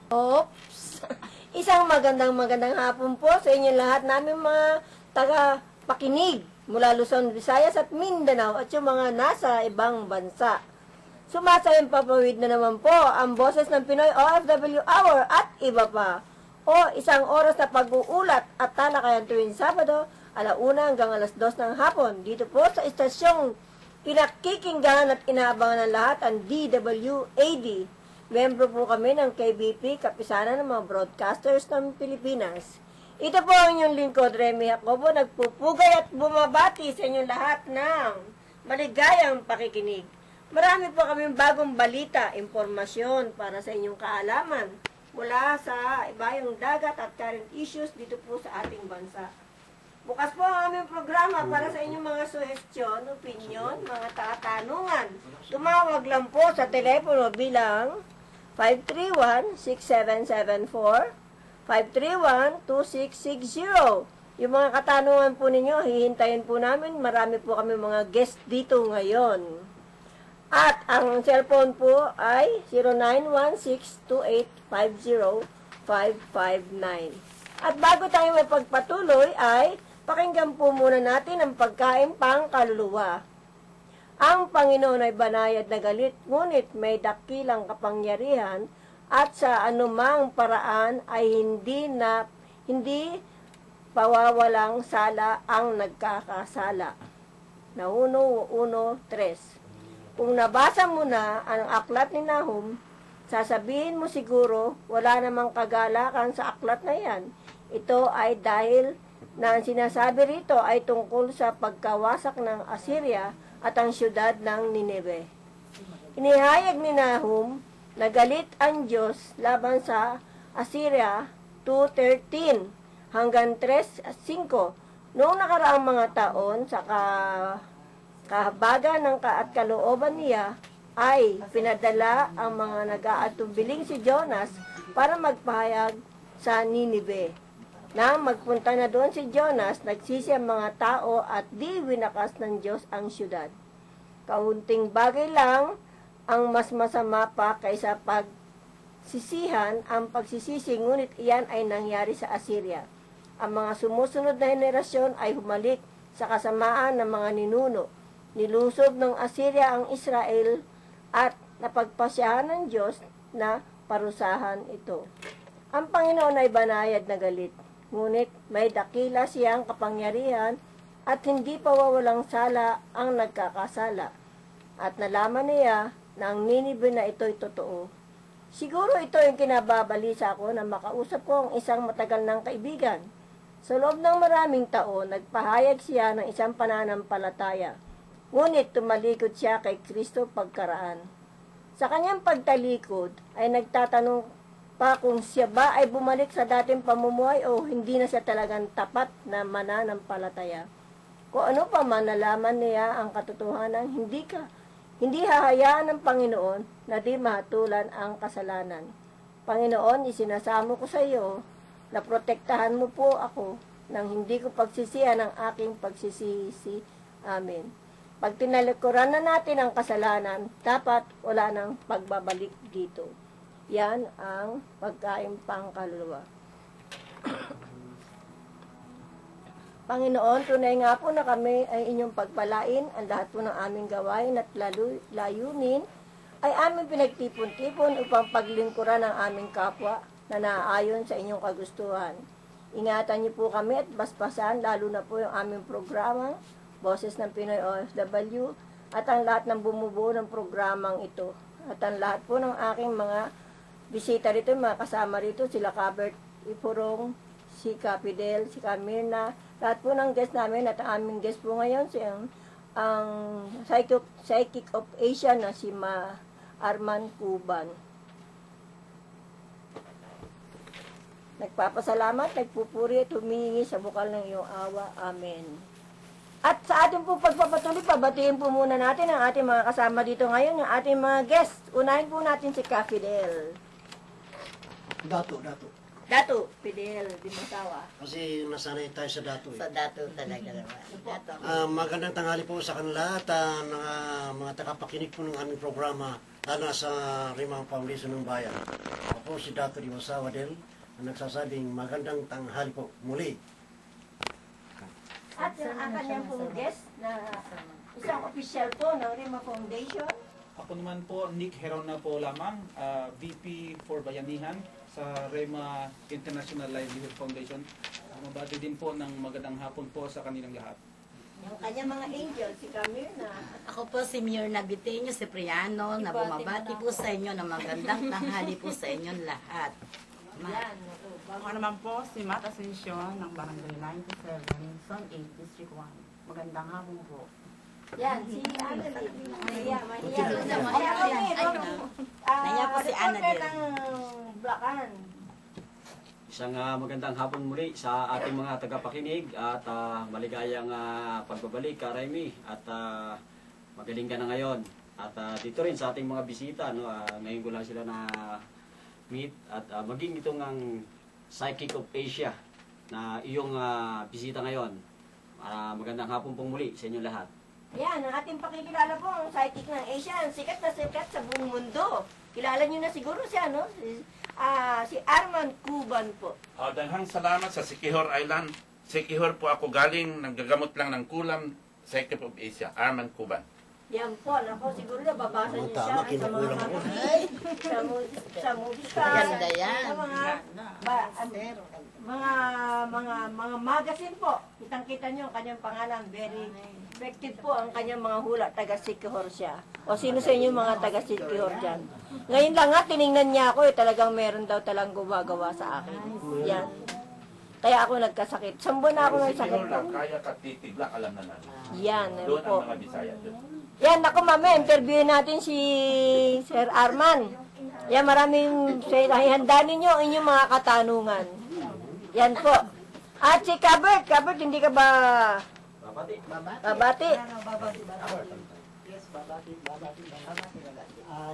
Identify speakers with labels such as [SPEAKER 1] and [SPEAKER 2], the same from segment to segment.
[SPEAKER 1] Oops! Isang magandang hapon po sa inyo lahat namin mga taga-pakinig mula Luzon, Visayas at Mindanao at yung mga nasa ibang bansa. Sumasayang papawid na naman po ang boses ng Pinoy OFW Hour at iba pa. O isang oras na pag-uulat at talakayan tuwing Sabado, 1:00 hanggang 2:00 ng hapon. Dito po sa istasyong pinakikinggan at inaabangan ng lahat ang DWAD. Membro po kami ng KBP, Kapisanan ng mga Broadcasters ng Pilipinas. Ito po ang inyong lingkod, Remy Jacobo, nagpupugay at bumabati sa inyong lahat ng maligayang pakikinig. Marami po kaming bagong balita, impormasyon para sa inyong kaalaman mula sa ibayong dagat at current issues dito po sa ating bansa. Bukas po ang aming programa para sa inyong mga suhestyon, opinion, mga katanungan. Tumawag lang po sa telepono bilang 531-6774, 531-2660. Yung mga katanungan po ninyo, hihintayin po namin. Marami po kami mga guest dito ngayon. At ang cellphone po ay 0916-2850-559. At bago tayo may pagpatuloy ay pakinggan po muna natin ang pagkain pang kaluluwa. Ang Panginoon ay banayad na galit, ngunit may dakilang kapangyarihan at sa anumang paraan ay hindi pawawalang sala ang nagkakasala. Nauno 1:3. Kung nabasa mo na ang aklat ni Nahum, sasabihin mo siguro wala namang kagalakan sa aklat na yan. Ito ay dahil na ang sinasabi rito ay tungkol sa pagkawasak ng Assyria at ang siyudad ng Nineveh. Inihayag ni Nahum na galit ang Diyos laban sa Assyria 2:13 hanggang 3:5. Noong nakaraang mga taon sa kahabagan at kalooban niya ay pinadala ang mga nag-aatubiling si Jonas para magpahayag sa Nineveh. Nang magpunta na doon si Jonas, nagsisi ang mga tao at di winakas ng Diyos ang siyudad. Kaunting bagay lang ang mas masama pa kaysa pagsisihan ang pagsisisi, ngunit iyan ay nangyari sa Assyria. Ang mga sumusunod na henerasyon ay humalik sa kasamaan ng mga ninuno. Nilusob ng Assyria ang Israel at napagpasyahan ng Diyos na parusahan ito. Ang Panginoon ay banayad na galit, ngunit may dakila siyang kapangyarihan at hindi pawawalang sala ang nagkakasala. At nalaman niya na ang Nineveh na ito'y totoo. Siguro ito yung kinababalisa ko na makausap ko ang isang matagal ng kaibigan. Sa loob ng maraming taon, nagpahayag siya ng isang pananampalataya. Ngunit tumalikod siya kay Kristo pagkaraan. Sa kanyang pagtalikod ay nagtatanong pa kung siya ba ay bumalik sa dating pamumuhay o hindi na siya talagang tapat na mananampalataya. Kung ano pa man nalaman niya ang katotohanan, hindi hahayaan ng Panginoon na di mahatulan ang kasalanan. Panginoon, isinasamo ko sa iyo na protektahan mo po ako nang hindi ko pagsisihan ang aking pagsisisi. Amen. Pag tinalikuran na natin ang kasalanan, dapat wala nang pagbabalik dito. Yan ang pagkain pang kaluluwa. Panginoon, tunay nga po na kami ay inyong pagpalain. Ang lahat po ng aming gawain at layunin ay aming pinagtipon-tipon upang paglingkuran ang aming kapwa na naaayon sa inyong kagustuhan. Ingatan niyo po kami at basbasan, lalo na po yung aming programa, Boses ng Pinoy OFW, at ang lahat ng bumubuo ng programang ito. At ang lahat po ng aking mga bisita rito, mga kasama rito, sila Kabert Ipurong, si Kapidel, si Kamirna, lahat po ng guest namin at ang aming guest po ngayon, ang Psychic of Asia na si Arman Cuban. Nagpapasalamat, nagpupuri at humihingi sa bukal ng iyong awa. Amen. At sa ating po pagpapatuloy, pabatiin po muna natin ang ating mga kasama dito ngayon, ang ating mga guest. Unahin po natin si Kapidel.
[SPEAKER 2] Dato.
[SPEAKER 1] Dato, Fidel Dimasawa.
[SPEAKER 2] Kasi nasanay tayo sa dato eh.
[SPEAKER 3] Sa dato talaga naman. Dato.
[SPEAKER 2] Magandang tanghali po sa kanila at mga tagapakinig po ng aming programa lalo na sa Rimang Foundation ng Bayan. Ako si Dato Dimasawa Del na nagsasabing magandang tanghali po muli.
[SPEAKER 1] At ang kanyang pong guest na isang official po ng Rima Foundation.
[SPEAKER 4] Ako naman po, Nick Herona po lamang, VP for Bayanihan sa REMA International Livelihood Foundation. Mabati din po ng magandang hapon po sa kanilang lahat.
[SPEAKER 1] Yung kanyang mga angel, si Camila.
[SPEAKER 3] Ako po si Mayor Nabiteño Cipriano na bumabati po sa inyo ng magandang tanghali po sa inyong lahat.
[SPEAKER 1] Yan.
[SPEAKER 5] Ako naman po si Matt Asensio ng Barangay 97, Zone 8, District 1. Magandang hapon po.
[SPEAKER 1] Yan, si Annalyn. Mahiya, mahiya.
[SPEAKER 3] Naiya po si Annalyn.
[SPEAKER 1] ng Blacan.
[SPEAKER 6] Isang magandang hapon muli sa ating mga tagapakinig at maligayang pagbabalik ka, Remy, at magaling ka na ngayon. At dito rin sa ating mga bisita, no, ngayon ko lang sila na meet at maging itong ang Psychic of Asia na iyong bisita ngayon. Magandang hapon pong muli sa inyo lahat.
[SPEAKER 1] Yan, ang ating pakikilala po ang psychic ng Asia. Sikat na sikat sa buong mundo. Kilala nyo na siguro siya, no? Si Arman Cuban po.
[SPEAKER 7] Daghang salamat sa Siquijor Island. Siquijor po ako galing, nanggagamot lang ng kulam, Psychic of Asia, Arman Cuban.
[SPEAKER 1] Yan po, ako siguro nababasa niyo siya
[SPEAKER 2] Tama,
[SPEAKER 1] sa mga
[SPEAKER 2] kinukulang ko.
[SPEAKER 1] sa movie
[SPEAKER 3] Maganda yan.
[SPEAKER 1] sa mga magazine po. Kitang-kita niyo ang kanyang pangalan. Very effective po ang kanyang mga hula. Taga-Siquijor siya. O sino sa inyo mga taga-Siquijor dyan? Ngayon lang nga, tiningnan niya ako. Talagang meron daw talang gumagawa sa akin. Yan. Kaya ako nagkasakit. Sambo na ako ng sakit
[SPEAKER 7] Siquijor
[SPEAKER 1] ko.
[SPEAKER 7] lang, kaya katitigla, alam na natin.
[SPEAKER 1] Yan,
[SPEAKER 7] Doon
[SPEAKER 1] po.
[SPEAKER 7] ang mga Bisaya. Doon.
[SPEAKER 1] Yan, ako mama, interviewin natin si Sir Arman. Yan, maraming hihanda ninyo ang inyong mga katanungan. Yan po. At si Kabert, hindi ka ba babati?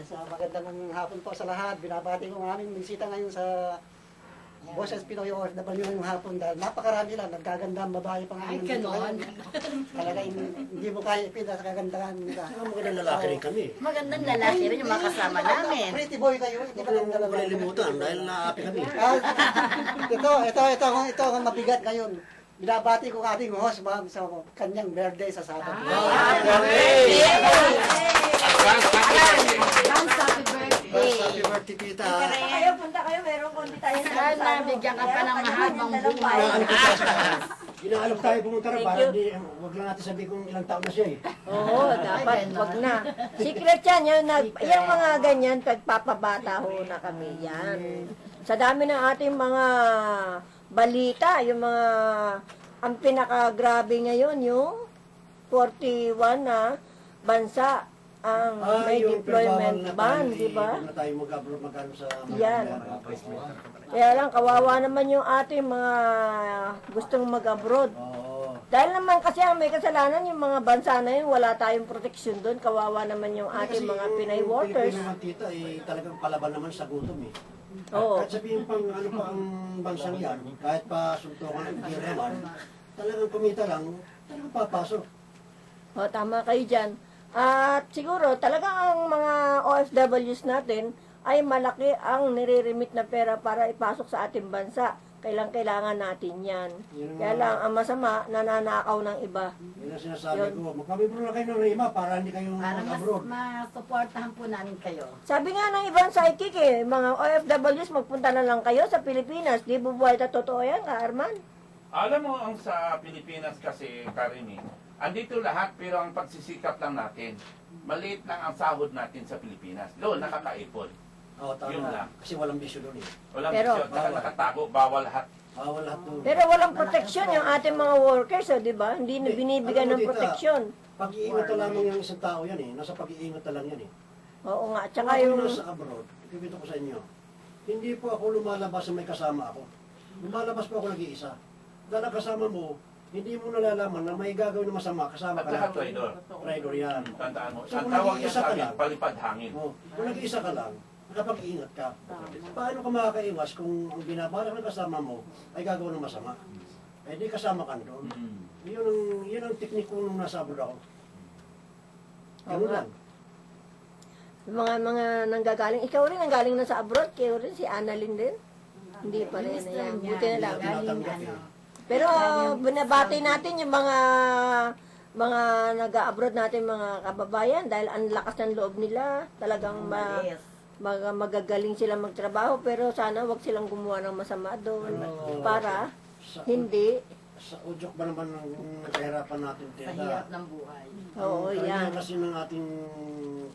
[SPEAKER 8] Sa magandang hapon po sa lahat. Binabati ko ang aming bisita ngayon sa Boses Pinoy OFW ngayong hapon dahil napakarami lang, nagkaganda ang babae pang
[SPEAKER 3] Ay, ganon.
[SPEAKER 8] Talaga hindi mo kaya ipinda sa kagandahan nila.
[SPEAKER 2] Saka magandang lalaki rin kami.
[SPEAKER 3] Magandang lalaki rin yung mga kasama namin.
[SPEAKER 8] Pretty boy kayo, hindi
[SPEAKER 2] Huwag
[SPEAKER 8] ba
[SPEAKER 2] lang
[SPEAKER 8] lang
[SPEAKER 2] malilimutan dahil naapi kami.
[SPEAKER 8] Ito ang mabigat ngayon. Binabati ko ang ating host, ma'am, sa kanyang birthday sa Saturday.
[SPEAKER 7] Advance happy birthday!
[SPEAKER 2] Happy birthday, tita.
[SPEAKER 1] Punta kayo, meron kundi tayo
[SPEAKER 3] Sana bigyan ka pa ng mahabang buhay.
[SPEAKER 2] Inaalok tayo pumunta rin para huwag lang natin sabihin kung ilang taon na siya eh.
[SPEAKER 1] Oo, dapat, wag na. Secret yan, yung mga ganyan, pagpapabata ho na kami yan. Sa dami ng ating mga balita, yung mga, ang pinakagrabe ngayon, yung 41 na bansa ang may deployment ban, di ba?
[SPEAKER 2] Huwag na tayo mag-abroad magkano sa
[SPEAKER 1] Yan. Kaya lang, kawawa naman yung ating mga gustong mag-abroad.
[SPEAKER 2] Oo.
[SPEAKER 1] Dahil naman kasi ang may kasalanan, yung mga bansa na yun, wala tayong proteksyon doon. Kawawa naman yung ating mga Pinay workers.
[SPEAKER 2] Pilipino naman tita, talagang palaban naman sa gutom eh.
[SPEAKER 1] Oo.
[SPEAKER 2] Kahit sabihin pang ano pa ang bansang yan, kahit pa suntukan ng giraman, talagang kumita lang, talagang papasok.
[SPEAKER 1] O, tama kayo dyan. At siguro, talagang ang mga OFWs natin ay malaki ang nire-remit na pera para ipasok sa ating bansa. Kailangan natin yan. Kaya lang, ang masama, nananakaw ng iba.
[SPEAKER 2] Yun ang sinasabi ko, magkabibro na kayo ng Rima para hindi kayo
[SPEAKER 3] Para
[SPEAKER 2] abroad.
[SPEAKER 3] masuportahan po namin kayo.
[SPEAKER 1] Sabi nga ng ibang psychic mga OFWs, magpunta na lang kayo sa Pilipinas. Di bubuhay na totoo yan, ka, Arman?
[SPEAKER 7] Alam mo, ang sa Pilipinas kasi, Karimi, andito lahat pero ang pagsisikap lang natin, maliit lang ang sahod natin sa Pilipinas. Doon, nakakaipon.
[SPEAKER 2] Oo,
[SPEAKER 7] Yun
[SPEAKER 2] tama.
[SPEAKER 7] lang.
[SPEAKER 2] Kasi walang bisyo doon eh.
[SPEAKER 7] Walang
[SPEAKER 1] Pero-
[SPEAKER 7] bisyo, nakatago, bawal lahat.
[SPEAKER 2] Bawal lahat doon.
[SPEAKER 1] Pero walang proteksyon yung ating mga workers, di ba? Hindi na binibigyan ng proteksyon.
[SPEAKER 2] Pag-iingat na lamang yung isang tao yan eh. Nasa pag-iingat na lang yan eh.
[SPEAKER 1] Oo nga. Tsaka
[SPEAKER 2] Kung ako
[SPEAKER 1] yung...
[SPEAKER 2] nasa abroad, ipipito ko sa inyo, hindi po ako lumalabas na may kasama ako. Lumalabas po ako nag-iisa. Dahil ang kasama mo, hindi mo nalalaman na may gagawin na masama, kasama
[SPEAKER 7] At
[SPEAKER 2] ka
[SPEAKER 7] saka
[SPEAKER 2] na.
[SPEAKER 7] trader.
[SPEAKER 2] Rider yan.
[SPEAKER 7] Tandaan mo,
[SPEAKER 2] So,
[SPEAKER 7] ang
[SPEAKER 2] kung
[SPEAKER 7] tawag yan
[SPEAKER 2] nag-iisa
[SPEAKER 7] sa
[SPEAKER 2] ka
[SPEAKER 7] akin,
[SPEAKER 2] lang,
[SPEAKER 7] palipad hangin.
[SPEAKER 2] kung nag-iisa ka lang, nakapag-iingat ka. Paano ka makakaiwas kung ang binabalak ng kasama mo ay gagawa ng masama? Eh di kasama ka doon. Yun ang teknik ko nung nasa abroad ako. Ganun lang.
[SPEAKER 1] Yung mga nanggagaling, ikaw rin ang galing na sa abroad, kayo rin, si Annalyn din. Hindi pa rin, ayan. Buti na lang.
[SPEAKER 3] Galing ano.
[SPEAKER 1] Pero binabati natin yung mga nag-abroad natin mga kababayan dahil ang lakas ng loob nila, talagang
[SPEAKER 3] Yes.
[SPEAKER 1] magagaling sila magtrabaho, pero sana wag silang gumawa ng masama doon para
[SPEAKER 2] Sa,
[SPEAKER 1] hindi.
[SPEAKER 2] sa udyok ba naman ang nagkahirapan natin,
[SPEAKER 3] Sa
[SPEAKER 2] Teta?
[SPEAKER 3] hirap ng buhay.
[SPEAKER 1] Oo, yan.
[SPEAKER 2] Kasi ng ating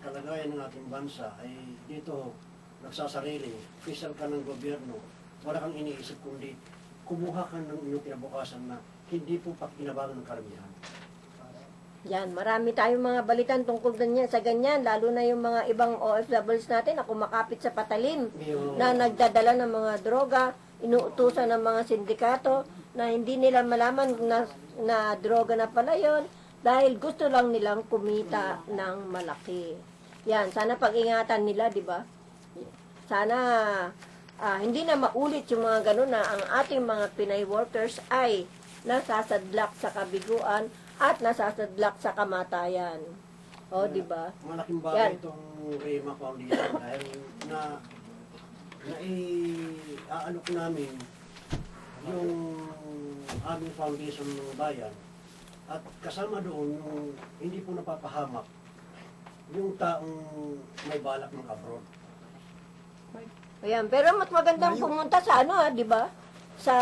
[SPEAKER 2] kalagayan ng ating bansa ay dito nagsasarili, official ka ng gobyerno, wala kang iniisip kundi kumuha ka ng inyong kinabukasan na hindi po pakinabangan ng karamihan.
[SPEAKER 1] Yan, marami tayong mga balitan tungkol sa ganyan, lalo na yung mga ibang OFWs natin na kumakapit sa patalim, na nagdadala ng mga droga, inuutusan ng mga sindikato, na hindi nila malaman na droga na pala yun, dahil gusto lang nilang kumita ng malaki. Yan, sana pag-ingatan nila, di ba? Sana hindi na maulit yung mga ganun na ang ating mga Pinay workers ay nasasadlak sa kabiguan at nasasadlak sa kamatayan. O, di ba?
[SPEAKER 2] Malaking
[SPEAKER 1] Yan.
[SPEAKER 2] bagay itong Rema Foundation dahil iaalok namin yung aming foundation ng bayan at kasama doon yung hindi po napapahamak yung taong may balak ng abroad.
[SPEAKER 1] Ayan, pero mas magandang pumunta sa di ba? Sa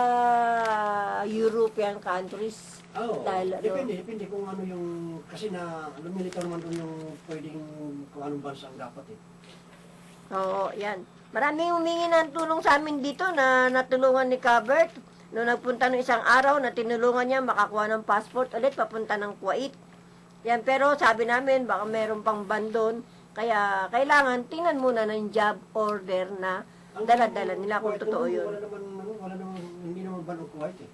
[SPEAKER 1] European countries.
[SPEAKER 2] Oo,
[SPEAKER 1] Dahil,
[SPEAKER 2] depende kung ano yung, kasi lumilitaw naman doon yung pwedeng kung anong bansa ang dapat eh.
[SPEAKER 1] Oo, yan. Maraming humingi ng tulong sa amin dito na natulungan ni Cabert. Noong nagpunta ng isang araw na tinulungan niya makakuha ng passport ulit papunta ng Kuwait. Yan, pero sabi namin baka meron pang ban doon. Kaya kailangan tingnan muna ng job order na dala-dala nila kung
[SPEAKER 2] Kuwait
[SPEAKER 1] totoo
[SPEAKER 2] naman,
[SPEAKER 1] yun.
[SPEAKER 2] Wala naman, hindi naman ban ang Kuwait eh.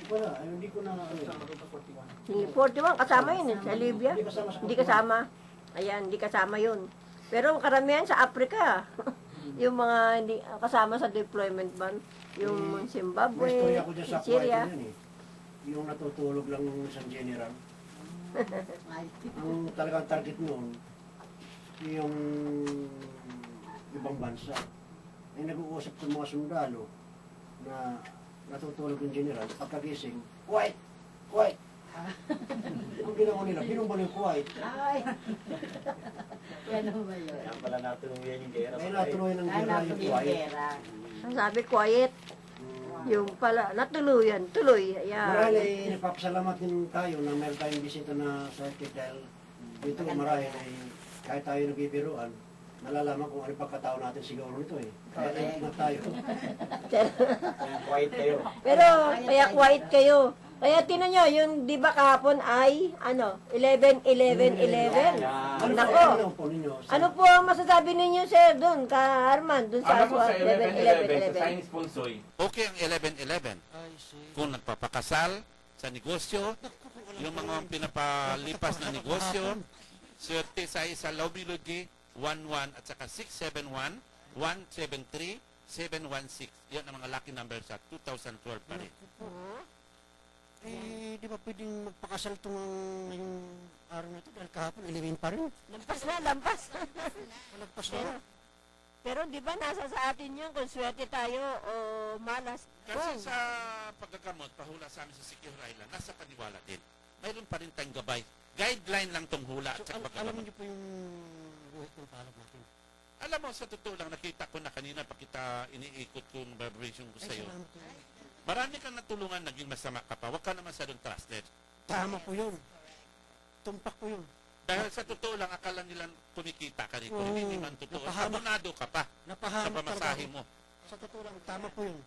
[SPEAKER 2] Wala, hindi ko na,
[SPEAKER 1] Yung 41, kasama yun sa Libya.
[SPEAKER 2] Hindi kasama sa
[SPEAKER 1] Hindi kasama. Ayan, hindi kasama yun. Pero karamihan sa Africa. Yung mga hindi kasama sa deployment ban. May
[SPEAKER 2] Yung
[SPEAKER 1] Zimbabwe,
[SPEAKER 2] istorya ko dyan sa Kuwait
[SPEAKER 1] Syria.
[SPEAKER 2] yun eh. Yung natutulog lang ng isang general. Ang talagang target noon, yung ibang bansa. Ay nag-uusap sa mga sundalo na natutulog yung general, pagkagising, Kuwait! Kuwait! Ang ginawa nila, binumbal yung Kuwait.
[SPEAKER 3] Ay. Yan ba yun?
[SPEAKER 6] Kaya pala natuluyan yung gera
[SPEAKER 2] Ay
[SPEAKER 6] sa
[SPEAKER 2] natuloy ng gera
[SPEAKER 3] Anak
[SPEAKER 2] yung
[SPEAKER 3] ko
[SPEAKER 2] Kuwait.
[SPEAKER 3] pera.
[SPEAKER 1] Ang sabi, quiet. Yung pala, natuluyan, tuloy. Ayan.
[SPEAKER 2] Marahil nagpapasalamat din tayo na meron tayong bisita na circuit dahil dito marahil ay kahit tayo nagbibiruan, nalalaman kung ano pagkatao natin siguro nito eh. Kaya na tayo.
[SPEAKER 6] Quiet kayo.
[SPEAKER 1] Pero, kaya quiet kayo. Kaya tinan nyo, yung di ba kahapon ay, 11-11-11.
[SPEAKER 2] Ano
[SPEAKER 1] Nako.
[SPEAKER 2] po ninyo?
[SPEAKER 1] Ano po ang masasabi ninyo, sir, doon, ka Arman, doon sa
[SPEAKER 7] Alam mo sa 11-11,
[SPEAKER 1] 11-11-11?
[SPEAKER 7] sa Chinese Punsoy,
[SPEAKER 9] Okay ang 11-11 kung nagpapakasal sa negosyo, yung mga pinapalipas na negosyo, swerte sa isa Lobilogy 11 at saka 671, 173, 716. Yan ang mga lucky number sa 2012 pa rin.
[SPEAKER 8] Eh, di ba pwedeng magpakasal itong ngayong araw na ito dahil kahapon 11 pa rin.
[SPEAKER 1] Lampas na, lampas.
[SPEAKER 8] Malagpas na.
[SPEAKER 1] Pero di ba nasa sa atin yun kung swerte tayo o malas?
[SPEAKER 9] Kasi sa paggagamot, pahula sa amin sa Secure Island, nasa paniwala din. Mayroon pa rin tayong gabay. Guideline lang tong hula at
[SPEAKER 8] So,
[SPEAKER 9] sa
[SPEAKER 8] alam
[SPEAKER 9] paggagamot.
[SPEAKER 8] niyo po yung buhay ng palad natin.
[SPEAKER 9] Alam mo, sa totoo lang, nakita ko na kanina pag kita iniikot kong vibration ko
[SPEAKER 8] Ay,
[SPEAKER 9] sa'yo.
[SPEAKER 8] salamat po.
[SPEAKER 9] Marami kang natulungan, naging masama ka pa. Huwag ka naman sa doon trusted.
[SPEAKER 8] Tama po yun. Tumpak po yun.
[SPEAKER 9] Dahil sa totoo lang, akala nilang kumikita ka rito.
[SPEAKER 8] Oo,
[SPEAKER 9] Hindi naman totoo.
[SPEAKER 8] napahamak.
[SPEAKER 9] Abonado ka pa sa
[SPEAKER 8] Napahamak
[SPEAKER 9] pamasahe
[SPEAKER 8] talaga.
[SPEAKER 9] mo.
[SPEAKER 8] Sa totoo lang, tama po yun.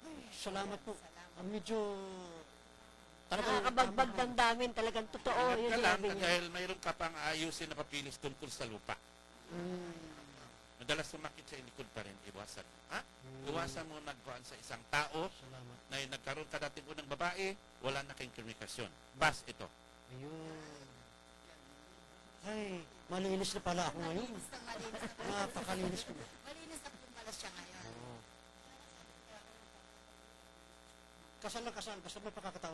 [SPEAKER 8] Ay, salamat po. Medyo...
[SPEAKER 1] Nakakabagbag ng damin, talagang totoo.
[SPEAKER 9] Ingat
[SPEAKER 1] Yun
[SPEAKER 9] ka lang
[SPEAKER 1] sinabi niya.
[SPEAKER 9] dahil mayroon ka pang ayusin na papilis tungkol sa lupa. Madalas sumakit sa likod pa rin, iwasan. Ha? Iwasan mo nagbuhan sa isang tao
[SPEAKER 8] Salamat.
[SPEAKER 9] na nagkaroon ka dating unang babae, wala na kayong komunikasyon. Bas ito.
[SPEAKER 8] Ayun.
[SPEAKER 2] Ay, malinis na pala ako ngayon. Napakalinis ko na.
[SPEAKER 3] Malinis na po pala siya ngayon.
[SPEAKER 2] Kasal na kasal, basta may pakakataon.